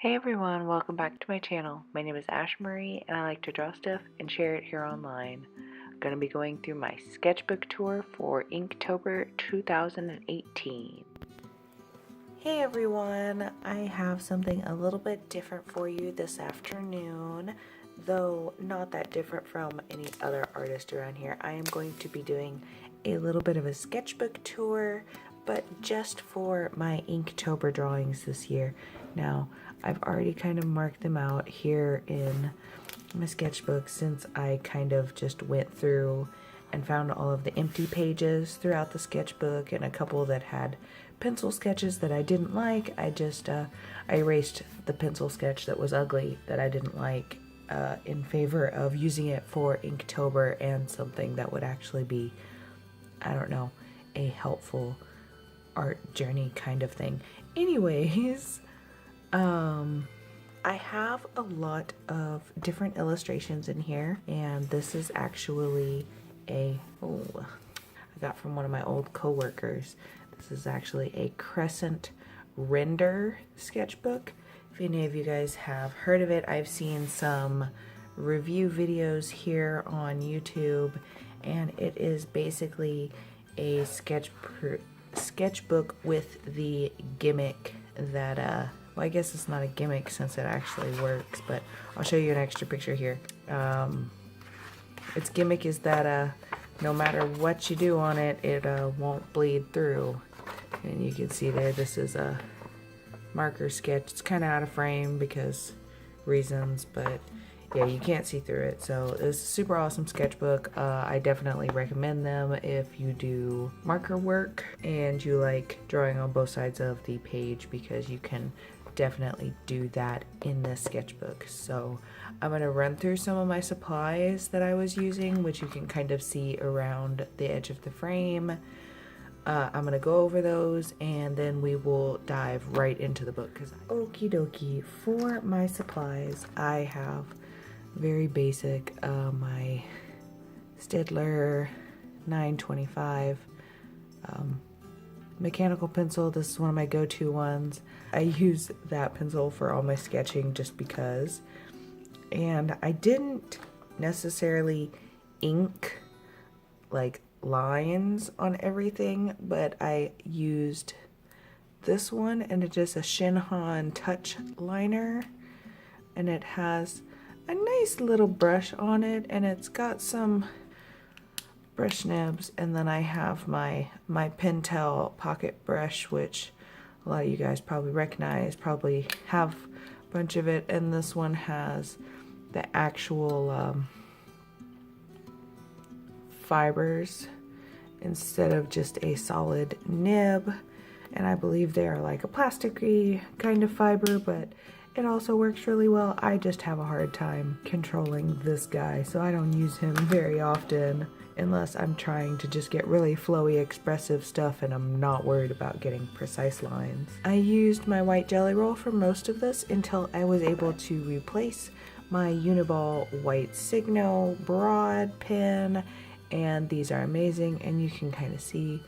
Hey everyone, welcome back to my channel. My name is Ashemarie and I like to draw stuff and share it here online. I'm going to be going through my sketchbook tour for Inktober 2018. Hey everyone, I have something a little bit different for you this afternoon, though not that different from any other artist around here. I am going to be doing a little bit of a sketchbook tour, but just for my Inktober drawings this year. Now, I've already kind of marked them out here in my sketchbook since I kind of just went through and found all of the empty pages throughout the sketchbook and a couple that had pencil sketches that I didn't like. I erased the pencil sketch that was ugly that I didn't like in favor of using it for Inktober and something that would actually be, I don't know, a helpful art journey kind of thing. Anyways, I have a lot of different illustrations in here, and this is actually I got from one of my old co-workers. This is actually a crescent Rendr sketchbook. If any of you guys have heard of it, I've seen some review videos here on YouTube, and it is basically a sketchbook with the gimmick that well, I guess it's not a gimmick since it actually works, but I'll show you an extra picture here. Its gimmick is that no matter what you do on it, it won't bleed through. And you can see there, this is a marker sketch. It's kind of out of frame because reasons, but yeah, you can't see through it. So it's a super awesome sketchbook. I definitely recommend them if you do marker work and you like drawing on both sides of the page, because you can definitely do that in this sketchbook. So I'm going to run through some of my supplies that I was using, which you can kind of see around the edge of the frame. I'm going to go over those and then we will dive right into the book. Okie dokie, for my supplies I have very basic, my Staedtler 925 mechanical pencil. This is one of my go-to ones. I use that pencil for all my sketching just because. And I didn't necessarily ink like lines on everything, but I used this one, and it's just a Shinhan touch liner, and it has a nice little brush on it, and it's got some brush nibs. And then I have my Pentel pocket brush, which a lot of you guys probably recognize, probably have a bunch of it, and this one has the actual fibers instead of just a solid nib, and I believe they are like a plasticky kind of fiber, but it also works really well. I just have a hard time controlling this guy, so I don't use him very often unless I'm trying to just get really flowy, expressive stuff and I'm not worried about getting precise lines. I used my white jelly roll for most of this until I was able to replace my Uniball white Signo broad pen, and these are amazing, and you can kind of see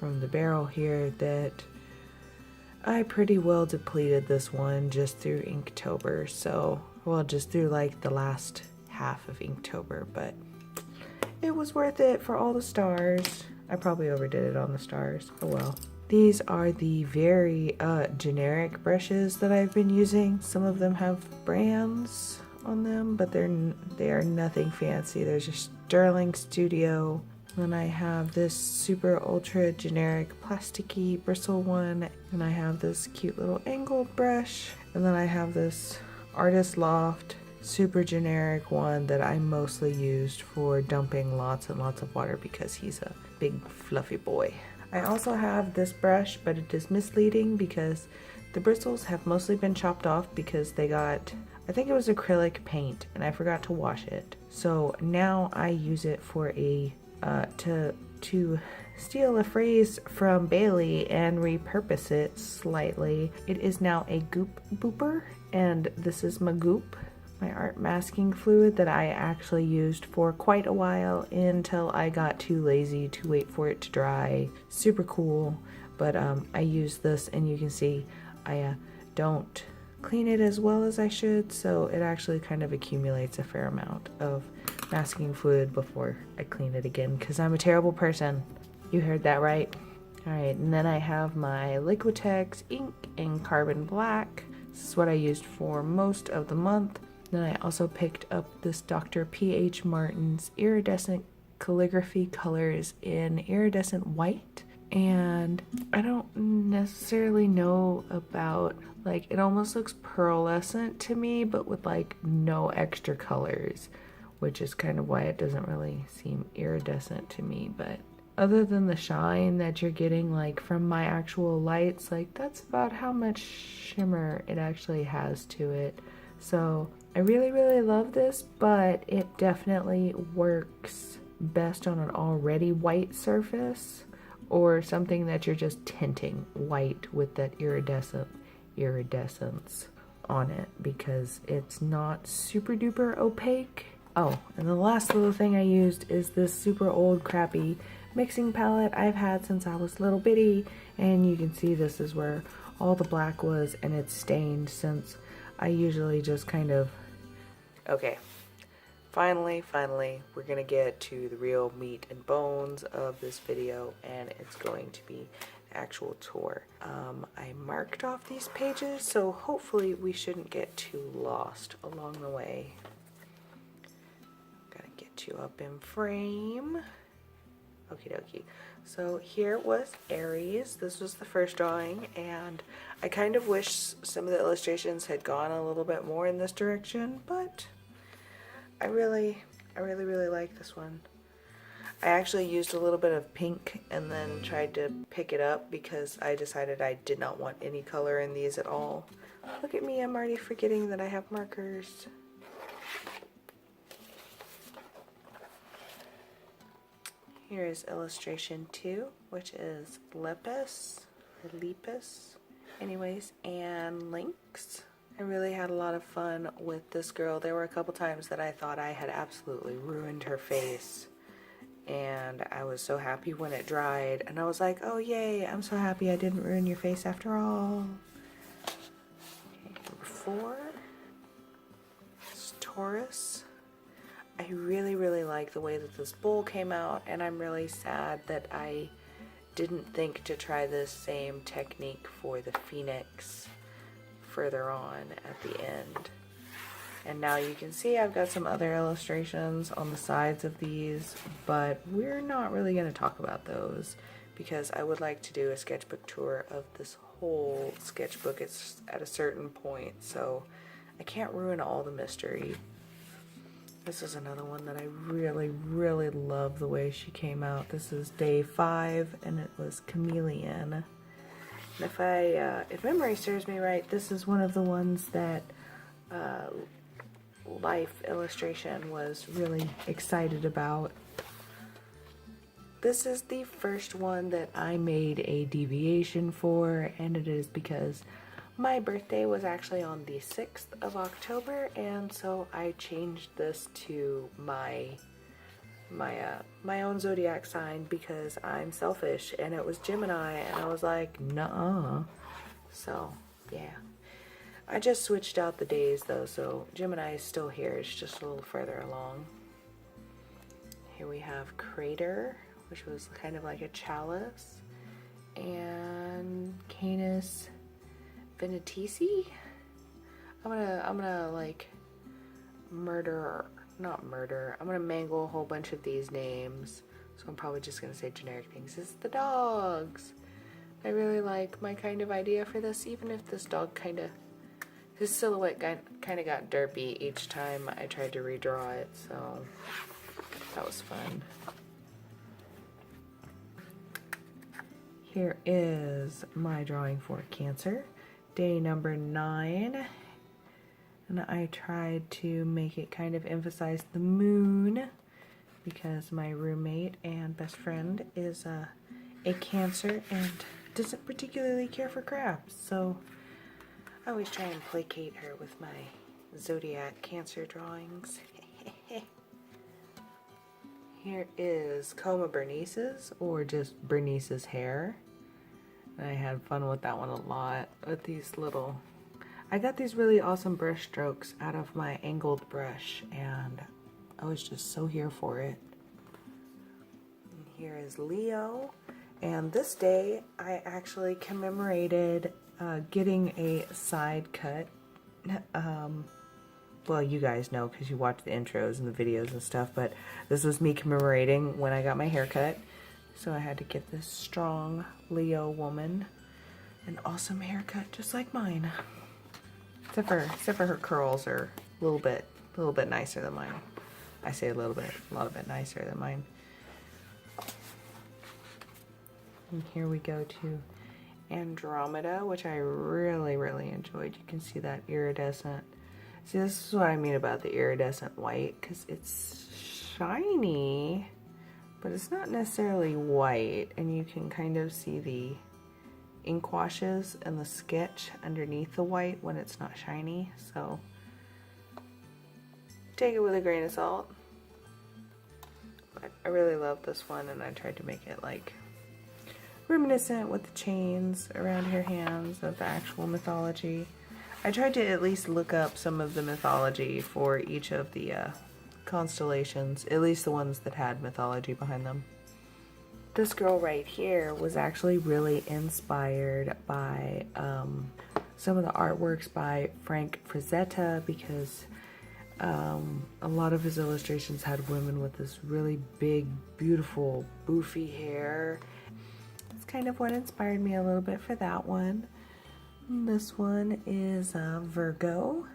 from the barrel here that I pretty well depleted this one just through Inktober, so, well, just through like the last half of Inktober, but it was worth it for all the stars. I probably overdid it on the stars, oh well. These are the very generic brushes that I've been using. Some of them have brands on them, but they are nothing fancy. There's just Sterling Studio. Then I have this super ultra generic plasticky bristle one, and I have this cute little angled brush, and then I have this Artist Loft super generic one that I mostly used for dumping lots and lots of water because he's a big fluffy boy. I also have this brush, but it is misleading because the bristles have mostly been chopped off because they got, I think it was acrylic paint, and I forgot to wash it. So now I use it for a to steal a phrase from Bailey and repurpose it slightly. It is now a goop booper, and this is my goop, my art masking fluid that I actually used for quite a while until I got too lazy to wait for it to dry. Super cool, but I use this, and you can see I don't clean it as well as I should, so it actually kind of accumulates a fair amount of masking fluid before I clean it again, because I'm a terrible person. You heard that right. Alright, and then I have my Liquitex ink in carbon black. This is what I used for most of the month. Then I also picked up this Dr. P.H. Martin's Iridescent Calligraphy colors in Iridescent white. And I don't necessarily know about, like, it almost looks pearlescent to me, but with like no extra colors, which is kind of why it doesn't really seem iridescent to me. But other than the shine that you're getting like from my actual lights, like that's about how much shimmer it actually has to it. So I really love this, but it definitely works best on an already white surface or something that you're just tinting white with that iridescence on it, because it's not super duper opaque. Oh, and the last little thing I used is this super old crappy mixing palette I've had since I was little bitty, and you can see this is where all the black was, and it's stained since I usually just kind of... Okay, finally, we're gonna get to the real meat and bones of this video, and it's going to be the actual tour. I marked off these pages, so hopefully we shouldn't get too lost along the way. Gotta get you up in frame. Okie dokie. So here was Aries. This was the first drawing, and I kind of wish some of the illustrations had gone a little bit more in this direction, but I really like this one. I actually used a little bit of pink and then tried to pick it up because I decided I did not want any color in these at all. Look at me, I'm already forgetting that I have markers. Here is illustration 2, which is Lepus, anyways, and Lynx. I really had a lot of fun with this girl. There were a couple times that I thought I had absolutely ruined her face, and I was so happy when it dried, and I was like, oh yay, I'm so happy I didn't ruin your face after all. Okay, number 4 is Taurus. I really like the way that this bowl came out, and I'm really sad that I didn't think to try this same technique for the Phoenix further on at the end. And now you can see I've got some other illustrations on the sides of these, but we're not really going to talk about those because I would like to do a sketchbook tour of this whole sketchbook. It's at a certain point, so I can't ruin all the mystery. This is another one that I really love the way she came out. This is day 5, and it was Chameleon. And if memory serves me right, this is one of the ones that Life Illustration was really excited about. This is the first one that I made a deviation for, and it is because my birthday was actually on the 6th of October, and so I changed this to my own zodiac sign because I'm selfish, and it was Gemini, and I was like, nuh-uh. So, yeah. I just switched out the days though, so Gemini is still here, it's just a little further along. Here we have Crater, which was kind of like a chalice, and Canis Venetici. I'm gonna like I'm gonna mangle a whole bunch of these names, so I'm probably just gonna say generic things. It's the dogs. I really like my kind of idea for this, even if this dog his silhouette kind of got derpy each time I tried to redraw it, so that was fun. Here is my drawing for Cancer, day number 9, and I tried to make it kind of emphasize the moon because my roommate and best friend is a Cancer and doesn't particularly care for crafts, so I always try and placate her with my zodiac Cancer drawings. Here is Coma Bernice's, or just Bernice's hair. I had fun with that one a lot, with these little, I got these really awesome brush strokes out of my angled brush, and I was just so here for it. And here is Leo, and this day I actually commemorated getting a side cut. Well, you guys know because you watch the intros and the videos and stuff, but this was me commemorating when I got my hair cut. So I had to get this strong Leo woman an awesome haircut just like mine. Except for her curls are a little bit nicer than mine. I say a lot of it nicer than mine. And here we go to Andromeda, which I really enjoyed. You can see that iridescent. See, this is what I mean about the iridescent white, because it's shiny, but it's not necessarily white, and you can kind of see the ink washes and the sketch underneath the white when it's not shiny, so take it with a grain of salt. But I really love this one, and I tried to make it like reminiscent with the chains around her hands of the actual mythology. I tried to at least look up some of the mythology for each of the constellations, at least the ones that had mythology behind them. This girl right here was actually really inspired by some of the artworks by Frank Frazetta, because a lot of his illustrations had women with this really big, beautiful, boofy hair. It's kind of what inspired me a little bit for that one. This one is Virgo,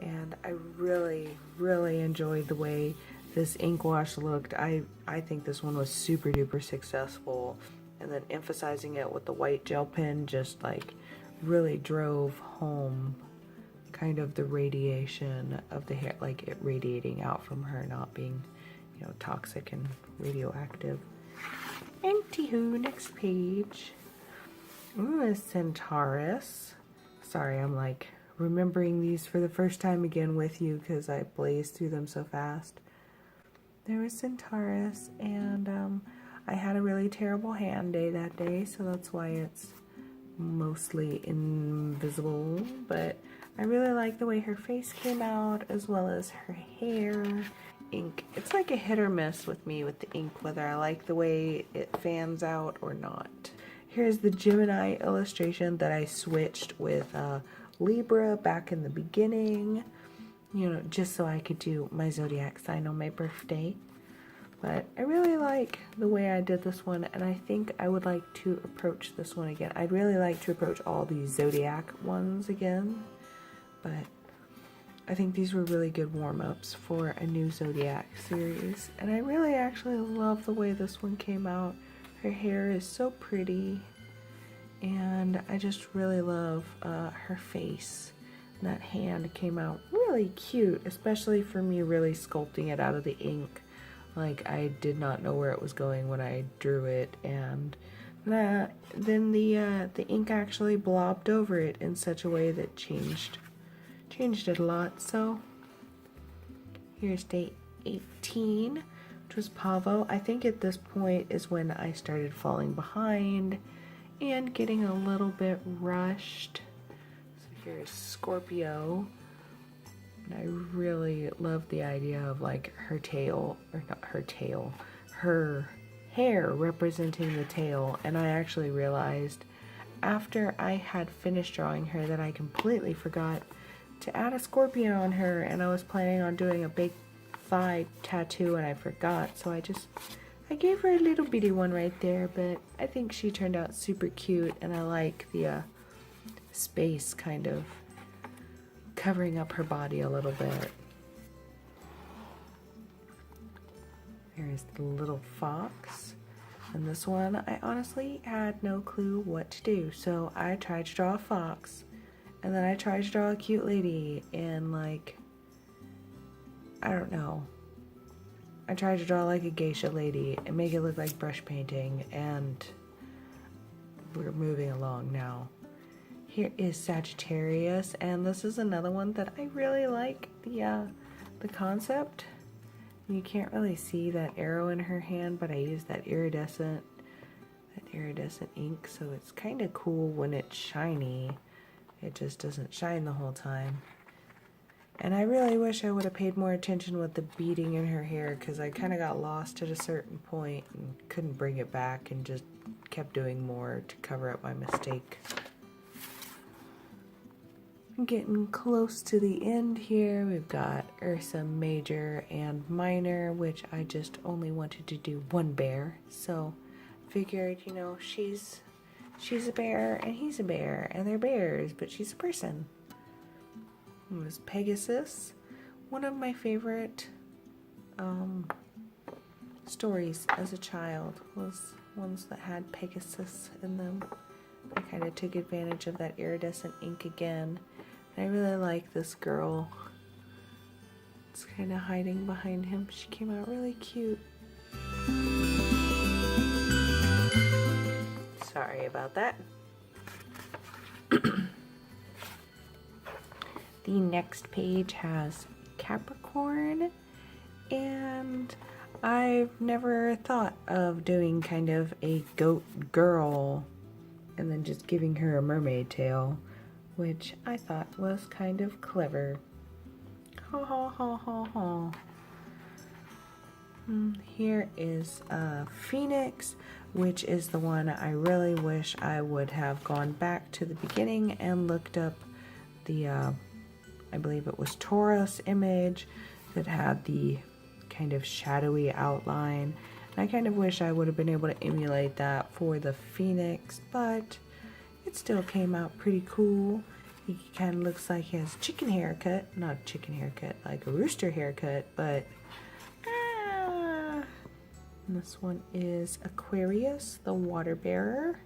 and I really enjoyed the way this ink wash looked. I think this one was super duper successful, and then emphasizing it with the white gel pen just like really drove home kind of the radiation of the hair, like it radiating out from her, not being, you know, toxic and radioactive. Anywho, next page. Ooh, a Centaurus. Sorry, I'm like remembering these for the first time again with you because I blazed through them so fast. There was Centaurus, and I had a really terrible hand day that day, so that's why it's mostly invisible, but I really like the way her face came out, as well as her hair. Ink, it's like a hit or miss with me with the ink, whether I like the way it fans out or not. Here's the Gemini illustration that I switched with Libra back in the beginning, you know, just so I could do my zodiac sign on my birthday. But I really like the way I did this one, and I think I would like to approach this one again. I'd really like to approach all these zodiac ones again, but I think these were really good warm-ups for a new zodiac series. And I really actually love the way this one came out. Her hair is so pretty, and I just really love her face. And that hand came out really cute, especially for me really sculpting it out of the ink. Like, I did not know where it was going when I drew it, and then the ink actually blobbed over it in such a way that changed it a lot. So here's day 18, which was Pavo. I think at this point is when I started falling behind and getting a little bit rushed. So here's Scorpio. And I really love the idea of like her tail, or not her tail, her hair representing the tail. And I actually realized after I had finished drawing her that I completely forgot to add a scorpion on her, and I was planning on doing a big thigh tattoo and I forgot, so I gave her a little bitty one right there. But I think she turned out super cute, and I like the space kind of covering up her body a little bit. There's the little fox. And this one, I honestly had no clue what to do. So I tried to draw a fox, and then I tried to draw a cute lady, and like, I don't know. I tried to draw like a geisha lady and make it look like brush painting, and we're moving along now. Here is Sagittarius, and this is another one that I really like the concept. You can't really see that arrow in her hand, but I used that iridescent ink, so it's kind of cool when it's shiny. it just doesn't shine the whole time. And I really wish I would have paid more attention with the beading in her hair, because I kind of got lost at a certain point and couldn't bring it back and just kept doing more to cover up my mistake. Getting close to the end here, we've got Ursa Major and Minor, which I just only wanted to do one bear, so figured, you know, she's a bear and he's a bear and they're bears, but she's a person. It was Pegasus, one of my favorite stories as a child was ones that had Pegasus in them. I kind of took advantage of that iridescent ink again. And I really like this girl. It's kind of hiding behind him. She came out really cute. Sorry about that. The next page has Capricorn, and I've never thought of doing kind of a goat girl and then just giving her a mermaid tail, which I thought was kind of clever. Ha ha ha ha ha. Here is Phoenix, which is the one I really wish I would have gone back to the beginning and looked up the I believe it was Taurus image that had the kind of shadowy outline. And I kind of wish I would have been able to emulate that for the Phoenix, but it still came out pretty cool. He kind of looks like he has a chicken haircut. Not a chicken haircut, like a rooster haircut, but And this one is Aquarius, the water bearer.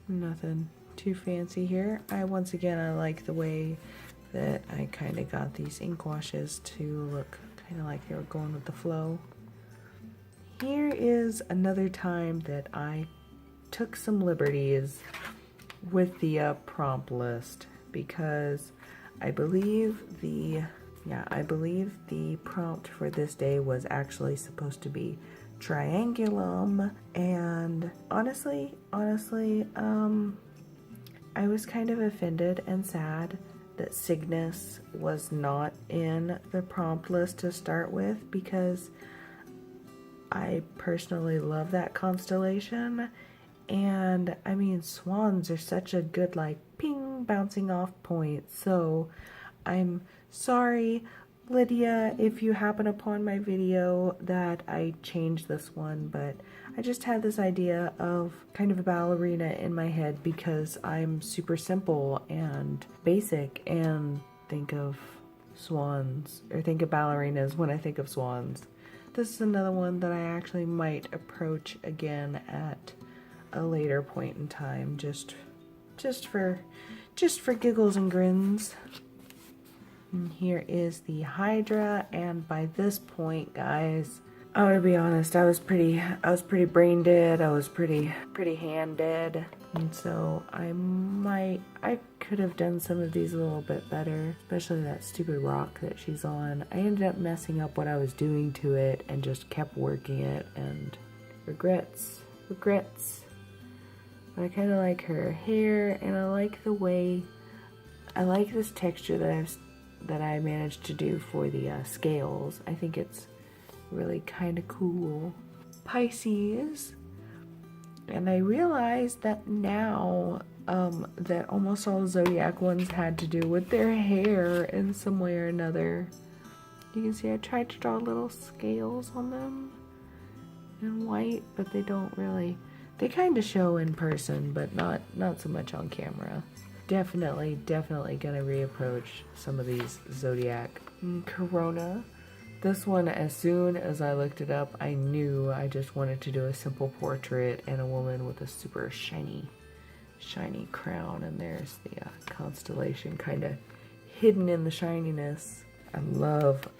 Nothing too fancy here. Once again, I like the way that I kind of got these ink washes to look kind of like they were going with the flow. Here is another time that I took some liberties with the prompt list, because I believe the prompt for this day was actually supposed to be triangulum, and honestly, I was kind of offended and sad that Cygnus was not in the prompt list to start with, because I personally love that constellation, and I mean, swans are such a good, like, ping, bouncing off point. So I'm sorry, Lydia, if you happen upon my video that I changed this one, but I just had this idea of kind of a ballerina in my head, because I'm super simple and basic and think of swans, or think of ballerinas when I think of swans. This is another one that I actually might approach again at a later point in time, just for giggles and grins. And here is the Hydra, and by this point, guys, I'm gonna be honest, I was pretty brain dead, I was pretty hand dead, and so I could have done some of these a little bit better, especially that stupid rock that she's on. I ended up messing up what I was doing to it and just kept working it, and regrets. But I kind of like her hair, and I like the way, I like this texture that I managed to do for the scales. I think it's really kind of cool. Pisces, and I realized that now that almost all zodiac ones had to do with their hair in some way or another. You can see I tried to draw little scales on them in white, but they don't really, they kind of show in person, but not so much on camera. Definitely gonna reapproach some of these zodiac. Corona. This one, as soon as I looked it up, I knew I just wanted to do a simple portrait and a woman with a super shiny crown, and there's the constellation kind of hidden in the shininess. I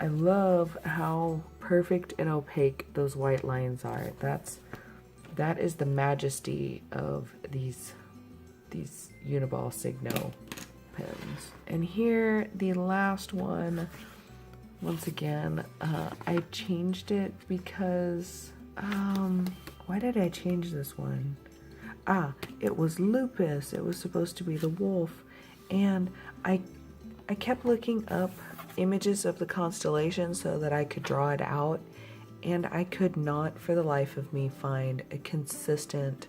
love how perfect and opaque those white lines are. That is the majesty of these Uniball Signo pens. And here, the last one, once again, I changed it because, why did I change this one? it was lupus. It was supposed to be the wolf. And I kept looking up images of the constellation so that I could draw it out, and I could not for the life of me find a consistent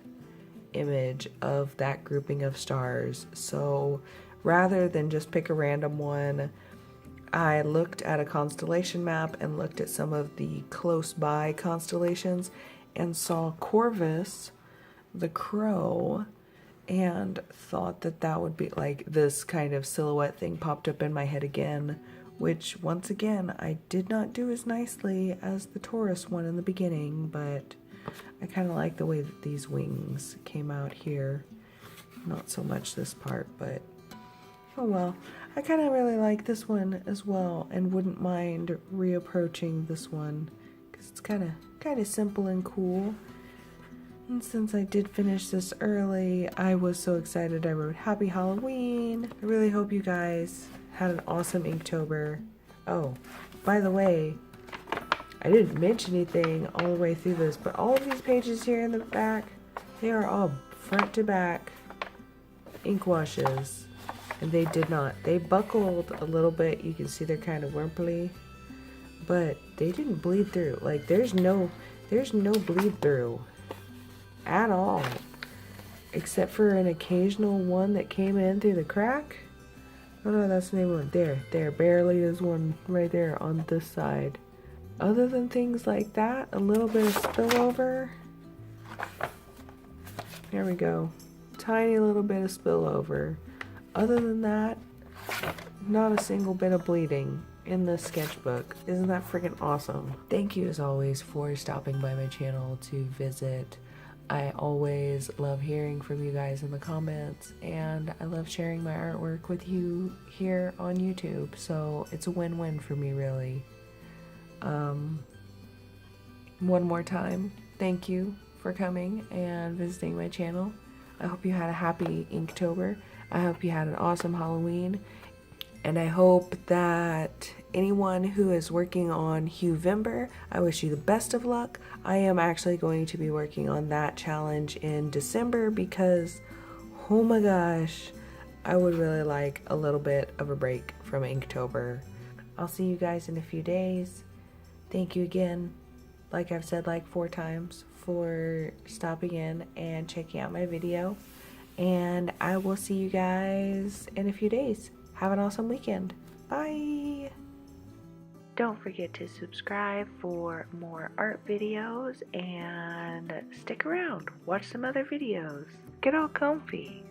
image of that grouping of stars. So rather than just pick a random one, I looked at a constellation map and looked at some of the close by constellations and saw Corvus, the crow, and thought that that would be like this kind of silhouette thing popped up in my head again, which once again I did not do as nicely as the Taurus one in the beginning, but I kind of like the way that these wings came out here. Not so much this part, but oh well. I kind of really like this one as well and wouldn't mind reapproaching this one because it's kind of simple and cool. And since I did finish this early, I was so excited I wrote Happy Halloween. I really hope you guys had an awesome Inktober. Oh, by the way, I didn't mention anything all the way through this, but all of these pages here in the back, they are all front to back ink washes. And they did not. They buckled a little bit. You can see they're kind of wimply, but they didn't bleed through. Like there's no bleed through at all, except for an occasional one that came in through the crack. Oh no, that's the name of it. There barely is one right there on this side. Other than things like that, a little bit of spillover. There we go. Tiny little bit of spillover. Other than that, not a single bit of bleeding in this sketchbook. Isn't that freaking awesome? Thank you as always for stopping by my channel to visit. I always love hearing from you guys in the comments, and I love sharing my artwork with you here on YouTube, so it's a win-win for me, really. One more time, thank you for coming and visiting my channel. I hope you had a happy Inktober. I hope you had an awesome Halloween, and I hope that anyone who is working on Huevember, I wish you the best of luck. I am actually going to be working on that challenge in December because, oh my gosh, I would really like a little bit of a break from Inktober. I'll see you guys in a few days. Thank you again, like I've said like 4 times, for stopping in and checking out my video. And I will see you guys in a few days. Have an awesome weekend. Bye! Don't forget to subscribe for more art videos and stick around. Watch some other videos. Get all comfy.